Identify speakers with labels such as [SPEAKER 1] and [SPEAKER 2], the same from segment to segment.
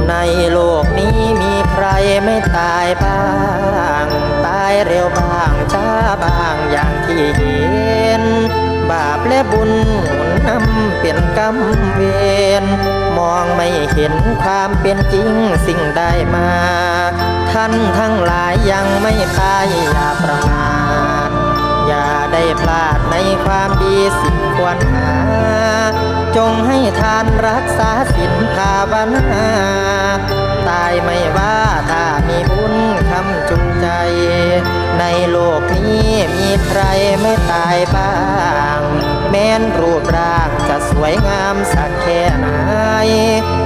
[SPEAKER 1] ในโลกนี้มีใครไม่ตายบ้างตายเร็วบ้างช้าบ้างอย่างที่เห็นบาปและบุญหมุนนำเปลี่ยนกรรมเวรมองไม่เห็นความเป็นจริงสิ่งใดมาท่านทั้งหลายยังไม่พายอย่าประมาทอย่าได้พลาดในความดีสิ่งควรหาจงให้ทานรักษาศีลภาวนาตายไม่ว่าถ้ามีบุญคำจูงใจในโลกนี้มีใครไม่ตายบ้างแม้นรูปร่างจะสวยงามสักแค่ไหน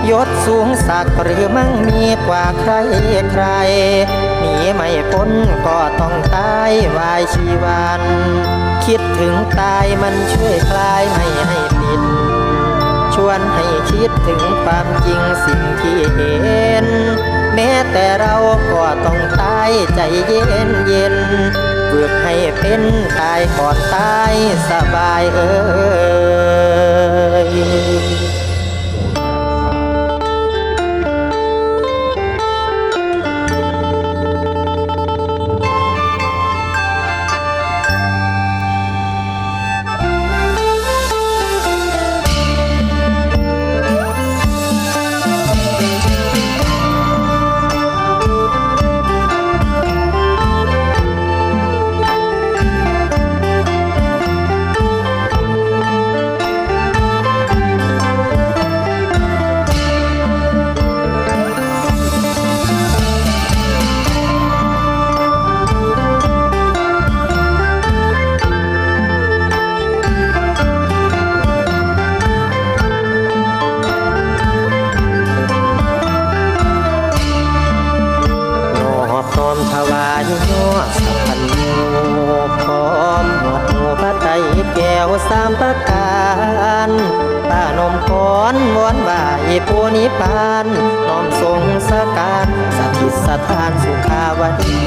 [SPEAKER 1] ยศสูงสักหรือมั่งมีกว่าใครใครหนีไม่พ้นก็ต้องตายวายชีวันคิดถึงตายมันช่วยคลายไม่ให้ผิดชวนให้คิดถึงความจริงสิ่งที่เห็นแม้แต่เราก็ต้องตายใจเย็นเย็นฝึกให้เป็นตายก่อนตายสบายถวายยอดสัพพัญญูพร้อมหมวดหมู่พระไตรแก้วสามประการป้านมพรวอนบ่ายปูนิพานน้อมทรงสการสถิตสถานสุขาวดี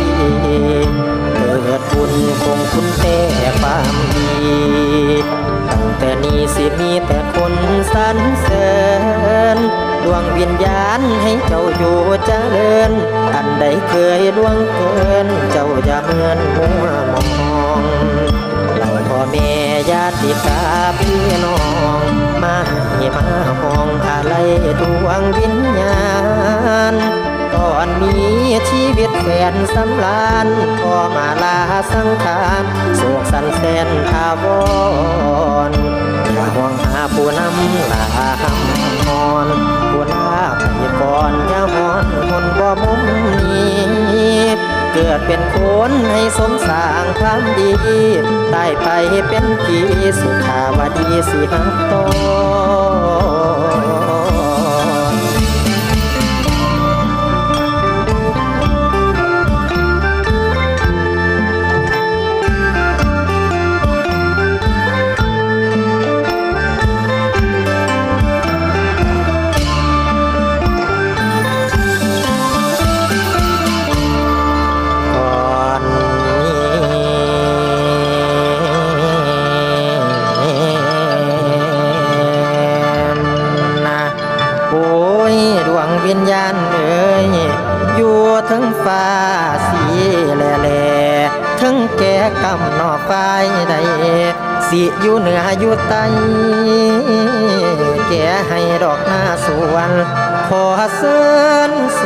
[SPEAKER 1] เกิดบุญคงคุณแต่ความดีตั้งแต่นี้สิมีแต่คนสรรเสริญดวงวิญญาณให้เจ้าอยู่เจริญอันใดเคยล่วงเกินเจ้าอย่าเมินมัวมองเราพ่อแม่ญาติกาพี่น้องมาให้มาห้องอะไรดวงวิญญาณก่อนมีชีวิตแสนสำราญก็มาลาสังขารโศกสันแสนอาวรณ์อย่าห่วงหาผู้นำลาหำนอนผู้ลาไปก่อนอย่ามอนคนบ่มุมนี้เกิดเป็นคนให้สมสร้างความดีตายไปเป็นผีสุขาวดีสิหักตวิญญาณเอ่ยอยู่ทั้งฟ้าสีแหล่ทั้งแก่กำนอกไฟใดสิอยู่เหนืออยู่ใต้แก่ให้ดอกหน้าสวนขอเชิญส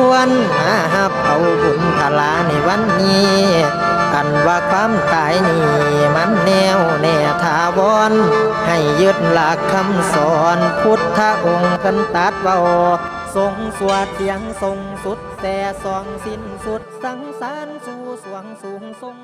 [SPEAKER 1] วนมาหับเอาบุญพลาในวันนี้อันว่าความตายนี่มันแนวแน่ถาวรให้ยึดหลักคำสอนพุทธองค์กันตัดเบาทรงสวดเสียงทรงสุดแต่สองสิ้นสุดสังสารสู่สวงสูงทรง